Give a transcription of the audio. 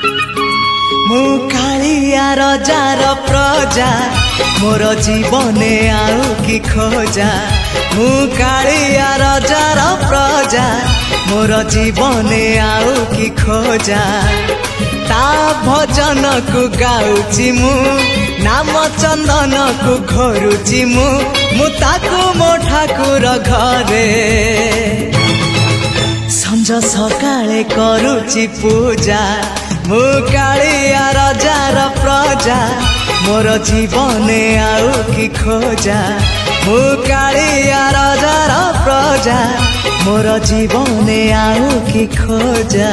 मु कालिया रजार प्रजा मोर जीवने आउ कि खोजा मु कालिया रजार प्रजा मोर जीवने आउ कि खोजा ता भजन को गाउची मु नाम चंदन को घोरुची मु ताकू मो ठाकुर घरे संज सकाळे करूची पूजा मु कालिया रजार प्रजा मोर जीवने आउ कि खोजा मु कालिया रजार प्रजा मोर जीवने आउ कि खोजा।